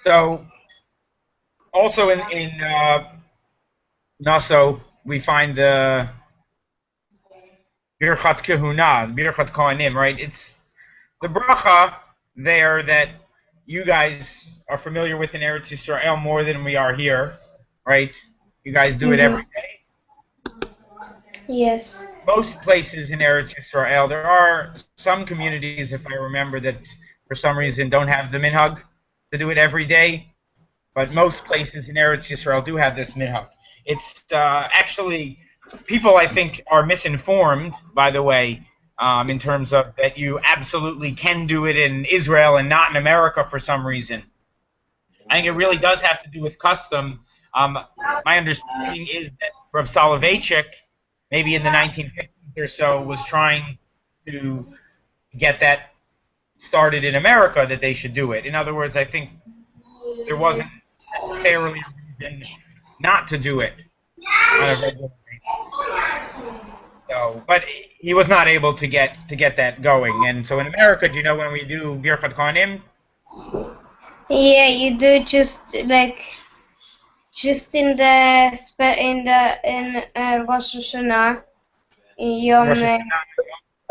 So also in Naso we find the Birchat Kehuna, Birchat Kohanim, right? It's the bracha there that you guys are familiar with in Eretz Yisrael more than we are here, right? You guys do it every Mm-hmm. day. Yes. Most places in Eretz Yisrael, there are some communities, if I remember, that for some reason don't have the minhag to do it every day. But most places in Eretz Yisrael do have this minhag. It's actually people I think are misinformed, by the way, in terms of that you absolutely can do it in Israel and not in America for some reason. I think it really does have to do with custom. My understanding is that Rav Soloveitchik, maybe in the 1950s or so, was trying to get that started in America that they should do it. In other words, I think there wasn't necessarily a reason not to do it on a regular basis. So, but he was not able to get that going. And so in America, do you know when we do Birchat Kohanim? Yeah, you do just in the Rosh Hashanah in Yom Rosh Hashanah,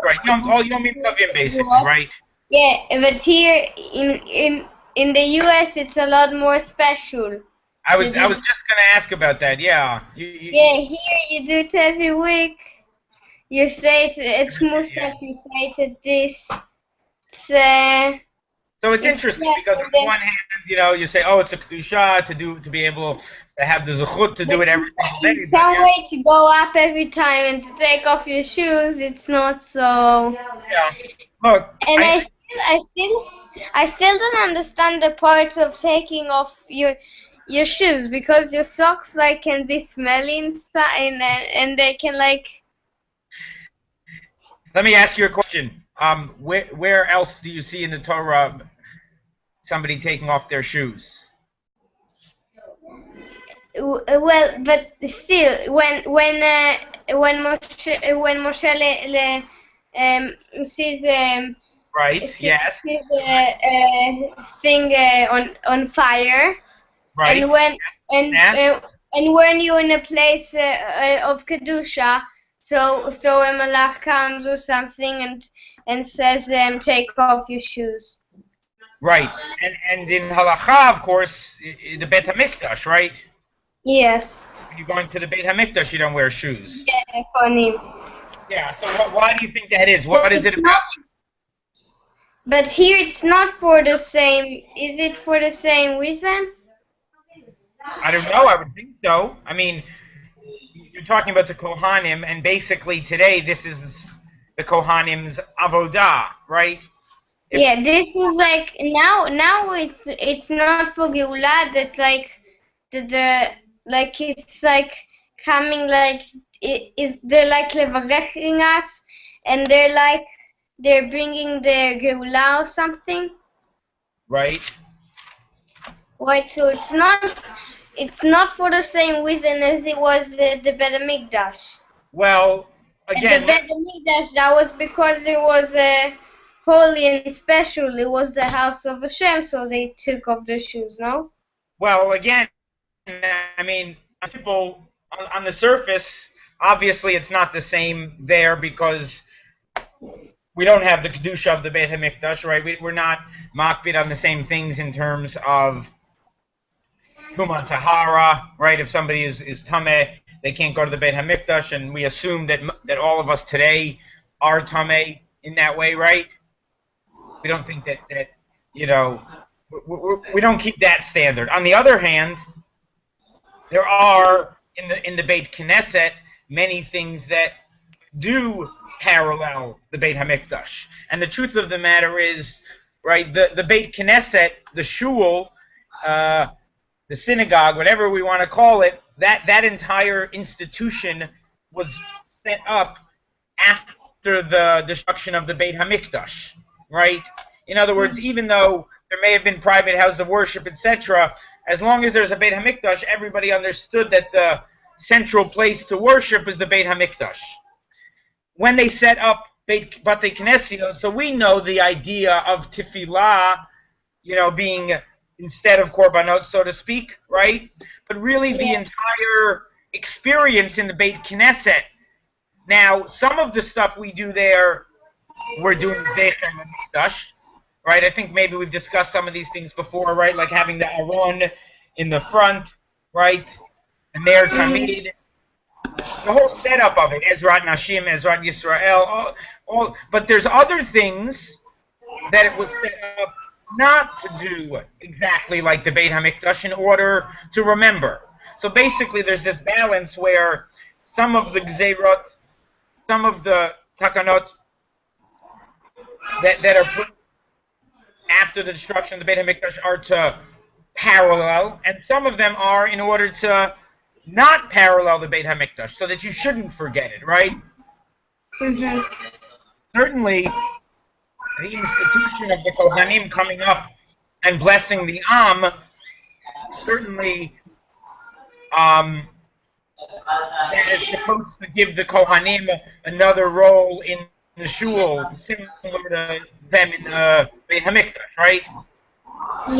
right? All Yom Tovim, basically, Kippur. right? Yeah, but here in the US it's a lot more special to I do. was just gonna ask about that. Yeah, Yeah, here you do it every week. You say it's yeah. Musaf, you say it this. So it's It's interesting yeah, because on and the then one hand, you say, oh, it's a kedusha to be able to have the zechut to but do it every single in day. But some way to go up every time and to take off your shoes, it's not so. yeah, look, And I I still don't understand the part of taking off your shoes because your socks like can be smelly inside and they can like. let me ask you a question. Where else do you see in the Torah somebody taking off their shoes? Well, but still, when Moshe sees Right? Yes. sees thing on fire, Right. and when and Yeah. uh, and when you're in a place of kedusha, so a malach comes or something and says take off your shoes. Right. And in halacha, of course, the Beit Hamikdash, right? Yes. When you're going to the Beit Hamikdash, you don't wear shoes. Yeah, funny. Yeah. So why do you think that is? But What is it it's about? not. But here it's not for the same. Is it for the same reason? I don't know. I would think so. I mean, you're talking about the Kohanim, and basically today this is the Kohanim's avodah, right? If Yeah, this is like now it's not for Geulah. That's like the like it's like coming like it is they're like levagashing us, and they're bringing the Geulah or something. right. Right, so it's not for the same reason as it was the Bet Hamikdash. Well, At the again, Bet Hamikdash, that was because it was holy and special. It was the house of Hashem, so they took off their shoes. No. well, again, I mean, simple on the surface. Obviously, it's not the same there because we don't have the kedusha of the Beit Hamikdash, right? We're not makbid on the same things in terms of Tuman Tahara, right? If somebody is Tameh, they can't go to the Beit Hamikdash, and we assume that all of us today are Tameh in that way, right? We don't think that you know, we don't keep that standard. On the other hand, there are in the Beit Knesset many things that do parallel the Beit Hamikdash. And the truth of the matter is, right, the Beit Knesset, the shul, the synagogue, whatever we want to call it, that entire institution was set up after the destruction of the Beit Hamikdash, right? In other words, even though there may have been private houses of worship, etc., as long as there's a Beit Hamikdash, everybody understood that the central place to worship is the Beit Hamikdash. When they set up Beit Batei Knesset, so we know the idea of tefillah, being instead of korbanot, so to speak, right? But really the Yeah. entire experience in the Beit Knesset. Now, some of the stuff we do there, we're doing Zecher Mikdash, right? I think maybe we've discussed some of these things before, right? Like having the Aron in the front, right? And Ner Mhm. Tamid, the whole setup of it, Ezrat Nashim, Ezrat Yisrael, but there's other things that it was set up not to do exactly like the Beit HaMikdash in order to remember. So basically there's this balance where some of the Gzeirot, some of the Takanot that are put after the destruction of the Beit HaMikdash are to parallel, and some of them are in order to not parallel the Beit HaMikdash, so that you shouldn't forget it, right? Mhm. Certainly, the institution of the Kohanim coming up and blessing the Am, certainly that is supposed to give the Kohanim another role in the shul, similar to them in the Beit HaMikdash, right?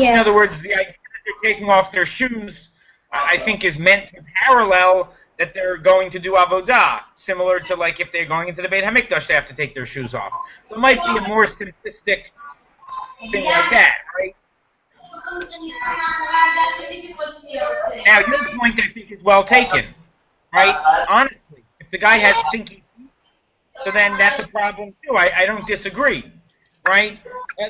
In other Yes. words, the idea that they're taking off their shoes, I think, is meant to parallel that they're going to do avodah, similar to like if they're going into the Beit Hamikdash, they have to take their shoes off. So it might be a more simplistic thing like that, right? Now, your point, I think, is well taken, right? Honestly, if the guy has stinky feet, so then that's a problem too. I don't disagree, right?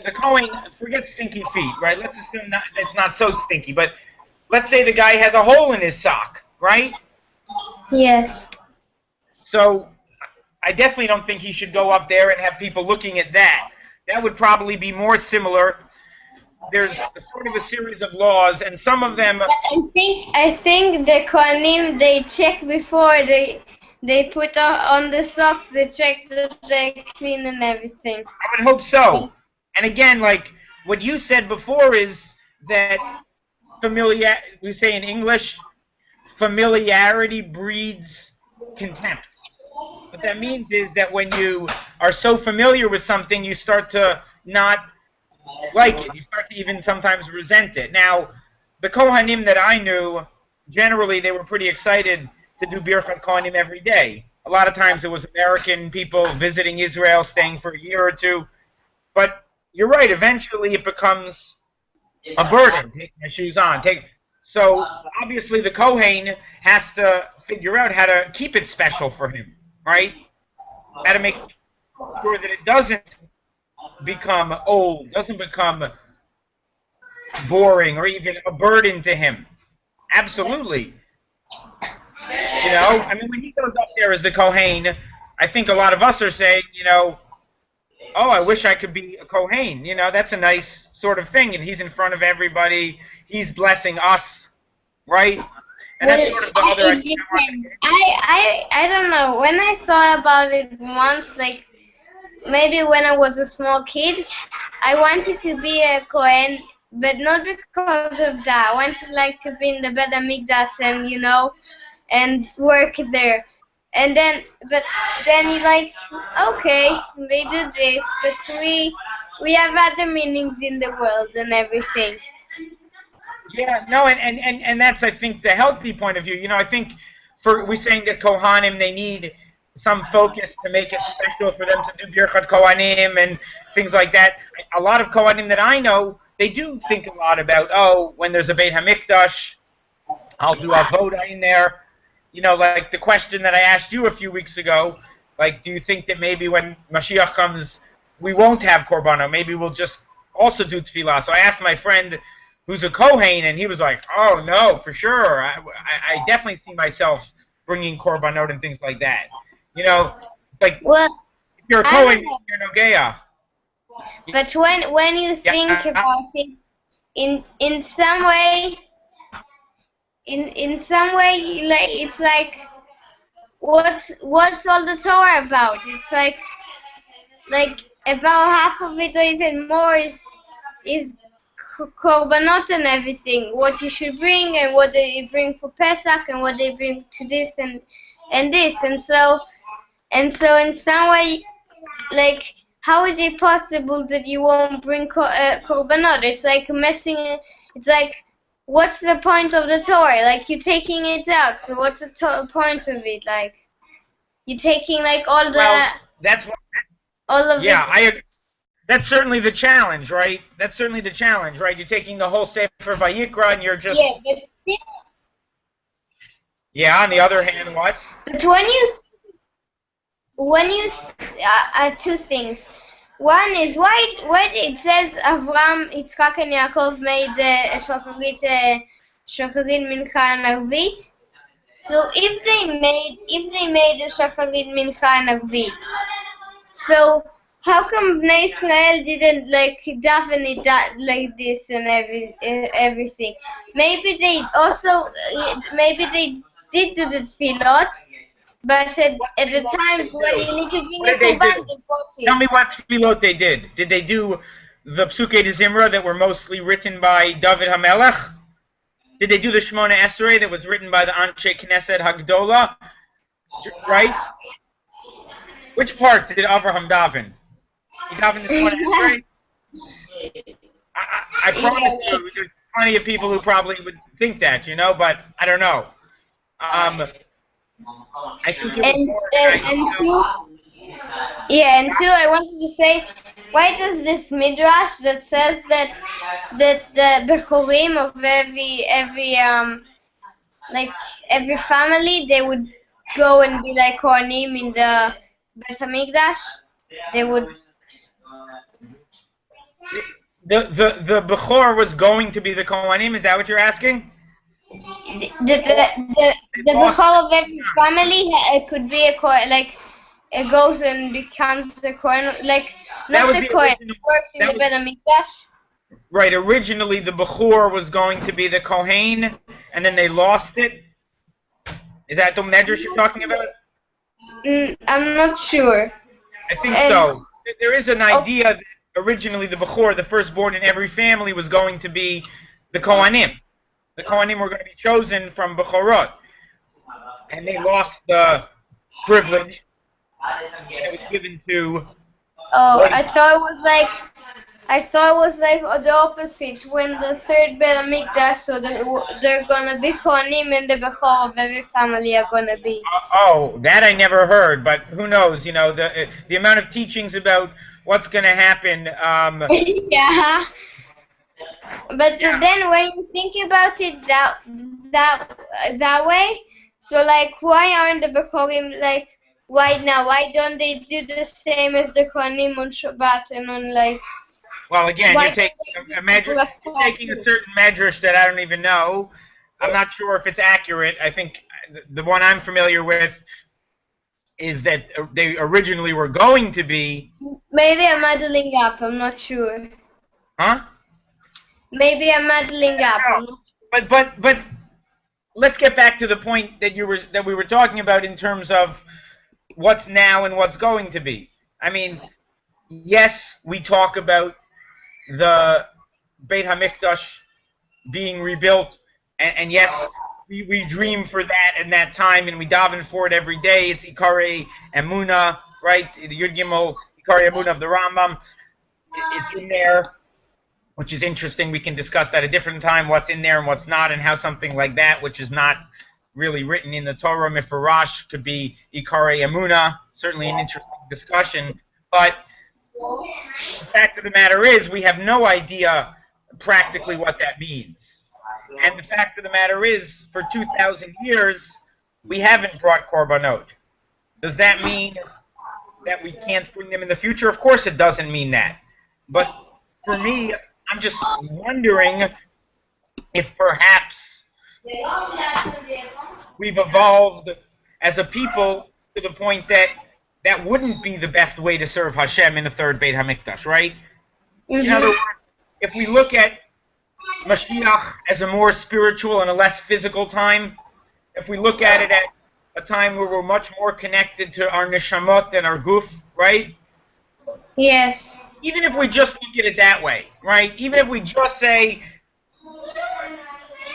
The Kohen, forget stinky feet, right? Let's assume it's not so stinky, but let's say the guy has a hole in his sock, right? Yes. So I definitely don't think he should go up there and have people looking at that. That would probably be more similar. There's sort of a series of laws, and some of them, But I think the Kohanim they check before they put on the socks. They check that they're clean and everything. I would hope so. And again, like what you said before is that we say in English, familiarity breeds contempt. What that means is that when you are so familiar with something, you start to not like it. You start to even sometimes resent it. Now, the Kohanim that I knew, generally they were pretty excited to do Birchat Kohanim every day. A lot of times it was American people visiting Israel, staying for a year or two. But you're right, eventually it becomes a burden. Take my shoes on. So obviously the Kohen has to figure out how to keep it special for him, right? How to make sure that it doesn't become old, doesn't become boring, or even a burden to him. Absolutely. I mean, when he goes up there as the Kohen, I think a lot of us are saying, oh, I wish I could be a Kohen. That's a nice sort of thing. And he's in front of everybody. He's blessing us, right? And Well, that's sort of the other it idea. depends. I don't know. When I thought about it once, like maybe when I was a small kid, I wanted to be a Kohen, but not because of that. I wanted like to be in the Beit HaMikdash and and work there. But then you like, okay, we do this, but we have other meanings in the world and everything. Yeah, no, and that's, I think, the healthy point of view. I think we're saying that Kohanim, they need some focus to make it special for them to do Birchat Kohanim and things like that. A lot of Kohanim that I know, they do think a lot about, when there's a Beit HaMikdash, I'll do Avodah in there. Like the question that I asked you a few weeks ago, like, do you think that maybe when Mashiach comes, we won't have Korbanah? Maybe we'll just also do Tefillah. So I asked my friend who's a Kohen, and he was like, oh, no, for sure. I definitely see myself bringing Korbanot and things like that. Like, Well, if you're a I Kohen, don't know. you're Nogeya. But when you think Yeah, about it, in some way, in some way, like it's like what's all the Torah about? It's like about half of it or even more is korbanot and everything. What you should bring and what they bring for Pesach and what they bring to this and this and so in some way, like how is it possible that you won't bring korbanot? It's like messing. It's like, what's the point of the Torah? Like, you're taking it out. So what's the point of it? Like, you're taking like all that's what. all of it. That's certainly the challenge, right? That's certainly the challenge, right? You're taking the whole Sefer Vayikra and you're just. Yeah, but still. Yeah. On the other hand, what? But when you two things. One is why it says Avram, Yitzchak, and Yaakov made shacharit, mincha, and arvit. So if they made a shacharit, mincha, and arvit, so how come Bnei Israel didn't like daven it like this and everything? Maybe they did do the tefillot. But at the time when you need to bring a korban, they brought it. Tell me what tefillot they did. Did they do the Psukei de Zimra that were mostly written by David HaMelech? Did they do the Shemona Esrei that was written by the Anshe Knesset Hagdola? Right? Which part did Avraham daven? He davened the Shemona Esrei? I promise you, there's plenty of people who probably would think that, but I don't know. I think it and two, I wanted to say, why does this midrash that says that the bechorim of every family, they would go and be like kohanim in the Beit Hamikdash? They would. The bechor was going to be the kohanim. Is that what you're asking? The bechor of every family, it could be a kohen, like it goes and becomes the kohen, like not the kohen, it works in the Beit Hamikdash. Right, originally the bechor was going to be the kohen, and then they lost it. Is that the medrash you're talking about? I'm not sure. I think so. There is an idea that originally the bechor, the firstborn in every family, was going to be the kohanim. The Kohanim were going to be chosen from Bechorot. And they lost the privilege that was given to... Oh, I thought it was like the opposite. When the third Beit HaMikdash, so they're going to be Kohanim and the Bechor of every family are going to be... Oh, that I never heard, but who knows, the amount of teachings about what's going to happen... Yeah. But then when you think about it that way, so like why aren't the Bechorim like why now? Why don't they do the same as the Kohanim on Shabbat and on like? Well, again, you're taking a certain medrash that I don't even know. I'm not sure if it's accurate. I think the one I'm familiar with is that they originally were going to be. Maybe I'm muddling up. I'm not sure. Huh? Maybe I'm muddling up. But let's get back to the point that we were talking about in terms of what's now and what's going to be. I mean, yes, we talk about the Beit HaMikdash being rebuilt, and yes, we dream for that in that time, and we daven for it every day. It's Ikarei Emunah, right? The Yud Gimel Ikarei Emunah of the Rambam. It's in there, which is interesting. We can discuss that at a different time, what's in there and what's not, and how something like that, which is not really written in the Torah Mifarash, could be Ikarei Emunah. Certainly an interesting discussion. But the fact of the matter is, we have no idea practically what that means. And the fact of the matter is, for 2,000 years, we haven't brought korbanot. Does that mean that we can't bring them in the future? Of course it doesn't mean that. But for me, I'm just wondering if perhaps we've evolved as a people to the point that that wouldn't be the best way to serve Hashem in the third Beit HaMikdash, right? Mm-hmm. In other words, if we look at Mashiach as a more spiritual and a less physical time, if we look at it at a time where we're much more connected to our neshamot and our guf, right? Yes. Even if we just look at it that way, right? Even if we just say,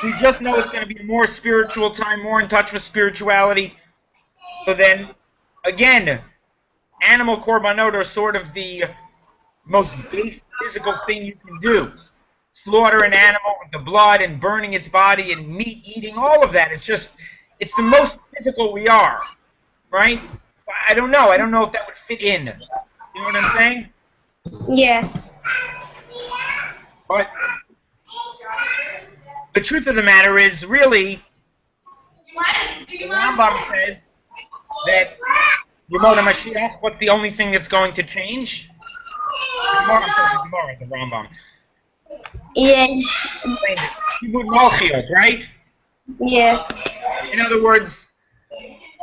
we just know it's going to be a more spiritual time, more in touch with spirituality. So then, again, animal korbanot are sort of the most base physical thing you can do. Slaughter an animal with the blood and burning its body and meat eating, all of that. It's the most physical we are, right? I don't know. I don't know if that would fit in. You know what I'm saying? Yes. But the truth of the matter is, really, the Rambam says that Yemot HaMashiach, what's the only thing that's going to change? Gemara, the Rambam. Yes. Kibud Malchiot, right? Yes. In other words,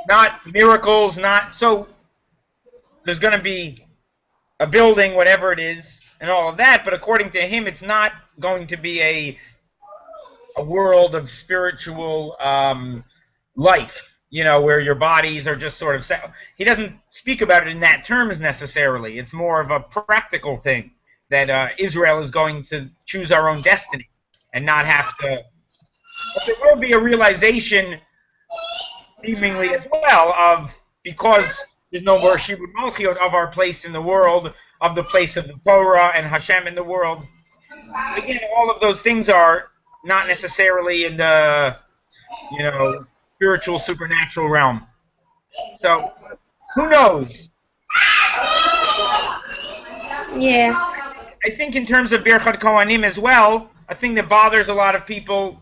not miracles, not... So, there's going to be a building, whatever it is, and all of that, but according to him, it's not going to be a world of spiritual life, you know, where your bodies are just sort of... He doesn't speak about it in that terms necessarily. It's more of a practical thing, that Israel is going to choose our own destiny and not have to... But there will be a realization, seemingly as well, of, because there's no more Shibud Malchiot, of our place in the world, of the place of the Torah and Hashem in the world. Again, all of those things are not necessarily in the, you know, spiritual, supernatural realm. So, who knows? Yeah. I think in terms of Birchat Kohanim as well, a thing that bothers a lot of people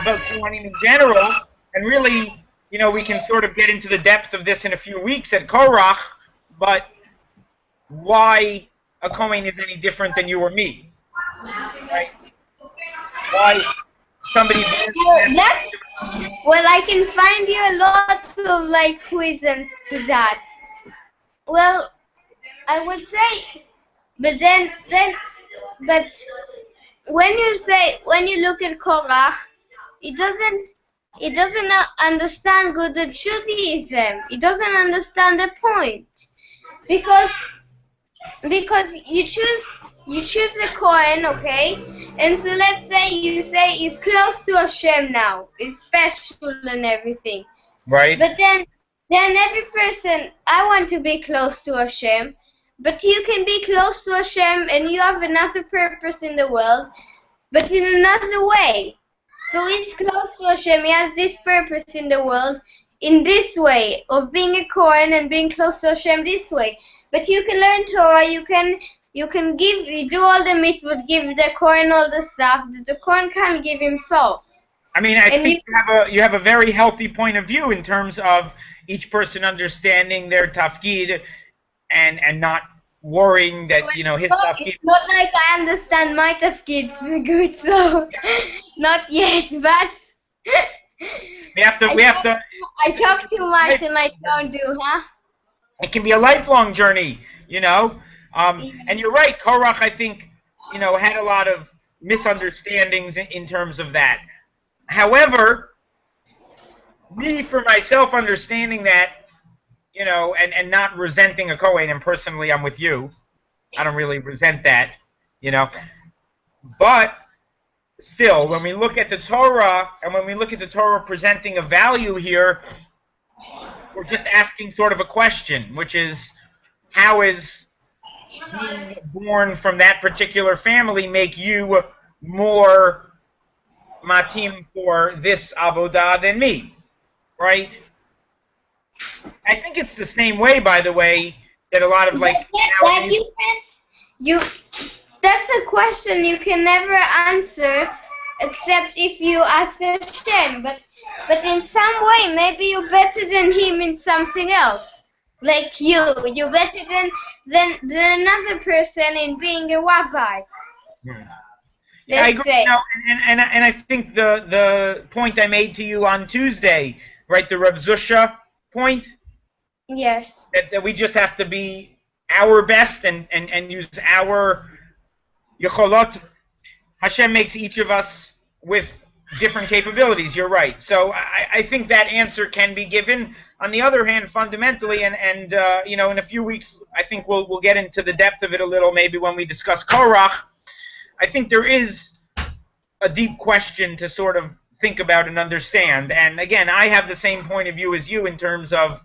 about Kohanim in general, and really, you know, we can sort of get into the depth of this in a few weeks at Korach, but why a Kohen is any different than you or me, right? Why somebody... That's... Well, I can find you a lot of, like, reasons to that. Well, I would say... But but when you look at Korach, it doesn't understand good Judaism. It doesn't understand the point, because you choose a Kohen, okay, and so let's say you say he's close to Hashem now, he's special and everything, right? But then every person, I want to be close to Hashem. But you can be close to Hashem and you have another purpose in the world, but in another way. So he's close to Hashem, he has this purpose in the world, in this way, of being a Kohen and being close to Hashem this way. But you can learn Torah, you do all the mitzvot, give the Kohen all the stuff that the Kohen can't give himself. I mean, I think you have a very healthy point of view in terms of each person understanding their tafkid and not worrying that, you know, his tafkid... It's not like I understand my tafkid good, so not yet, but we have to I talk too much and I don't do, huh? It can be a lifelong journey, you know. And you're right, Korach, I think, you know, had a lot of misunderstandings in terms of that. However, me, for myself, understanding that, you know, and not resenting a Kohen, and personally I'm with you, I don't really resent that, you know. But still, when we look at the Torah, and when we look at the Torah presenting a value here, we're just asking sort of a question, which is, how is being born from that particular family make you more matim for this avodah than me, right? I think it's the same way, by the way, that a lot of, like... That's a question you can never answer except if you ask Hashem. But in some way, maybe you're better than him in something else. Like you're better than another person in being a rabbi. Yeah, I agree. You know, and I think the point I made to you on Tuesday, right, the Rav Zusha point? Yes. That we just have to be our best and use our yecholot. Hashem makes each of us with different capabilities. You're right. So I think that answer can be given. On the other hand, fundamentally, and you know, in a few weeks, I think we'll get into the depth of it a little, maybe when we discuss Korach. I think there is a deep question to sort of think about and understand. And again, I have the same point of view as you in terms of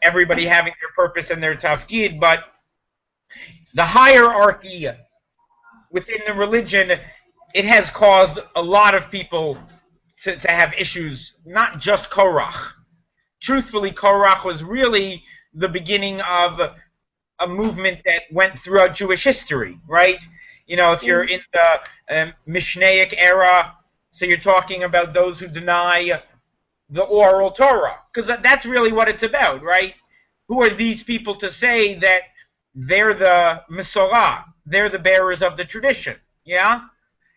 everybody having their purpose and their tafkid, but the hierarchy within the religion, it has caused a lot of people to have issues, not just Korach. Truthfully, Korach was really the beginning of a movement that went throughout Jewish history, right? You know, if you're in the Mishnaic era, so you're talking about those who deny the oral Torah, because that's really what it's about, right? Who are these people to say that they're the Mesorah, they're the bearers of the tradition, yeah?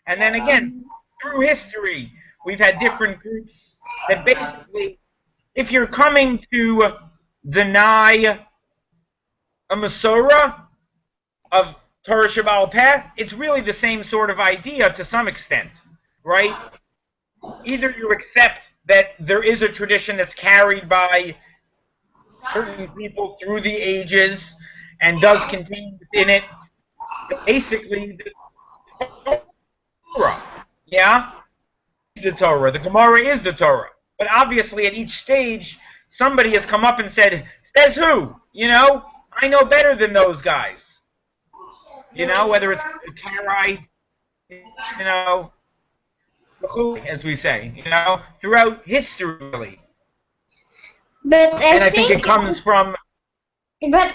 And then again, through history, we've had different groups that basically, if you're coming to deny a Mesorah of Torah Shebaal Peh, it's really the same sort of idea to some extent, right? Either you accept that there is a tradition that's carried by certain people through the ages and does contain within it basically the Torah, yeah? The Torah. The Gemara is the Torah. But obviously at each stage, somebody has come up and said, says who? You know, I know better than those guys. You know, whether it's a Karaite, you know, as we say, you know, throughout history, really. But I think it comes from... But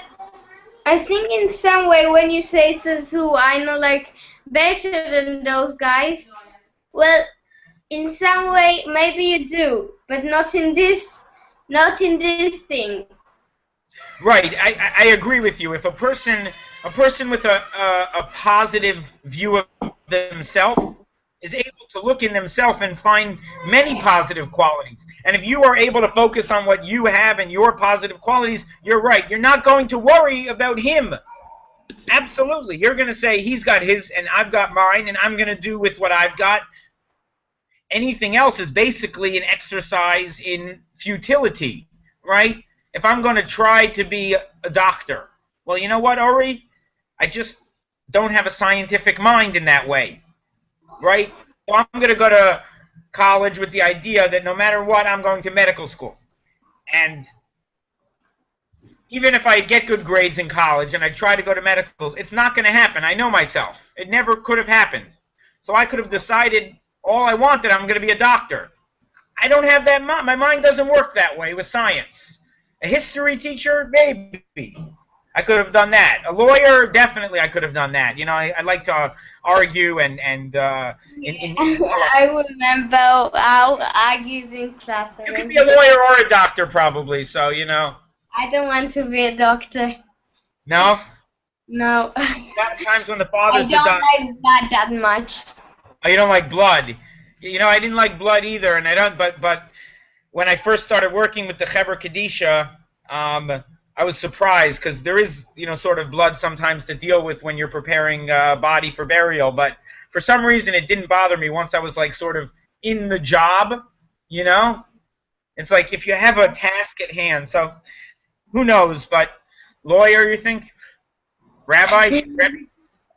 I think in some way when you say Sazu, I know like better than those guys. Well, in some way maybe you do, but not in this thing. Right, I agree with you. If a person with a positive view of themselves is able to look in themselves and find many positive qualities, and if you are able to focus on what you have and your positive qualities, you're right. You're not going to worry about him. Absolutely. You're going to say, he's got his and I've got mine, and I'm going to do with what I've got. Anything else is basically an exercise in futility, right? If I'm going to try to be a doctor, well, you know what, Ori? I just don't have a scientific mind in that way, right? So I'm going to go to college with the idea that no matter what, I'm going to medical school. And even if I get good grades in college and I try to go to medical, it's not going to happen. I know myself. It never could have happened. So I could have decided all I wanted, I'm going to be a doctor. I don't have that mind. My mind doesn't work that way with science. A history teacher, maybe. I could have done that. A lawyer, definitely I could have done that. You know, I like to argue and I remember our argues in class. You could be a lawyer or a doctor, probably, so, you know. I don't want to be a doctor. No? No. A lot of times when the father's I don't like blood that much. Oh, you don't like blood? You know, I didn't like blood either, and I don't. But when I first started working with the Chevra Kadisha, I was surprised because there is, you know, sort of blood sometimes to deal with when you're preparing a body for burial. But for some reason, it didn't bother me once I was like sort of in the job. You know, it's like if you have a task at hand. So who knows? But lawyer, you think? Rabbi?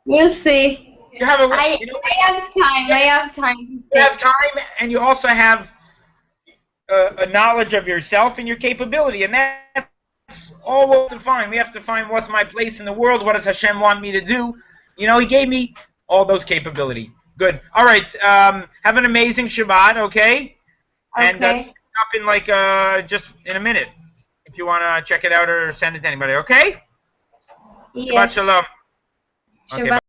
We'll see. You have a, I have time. I have time. You have time, and you also have a knowledge of yourself and your capability, and that's all we have to find. We have to find what's my place in the world. What does Hashem want me to do? You know, He gave me all those capability. Good. All right. Have an amazing Shabbat. Okay. And up in like just in a minute, if you want to check it out or send it to anybody. Okay. Yes. Shabbat shalom. Shabbat. Okay,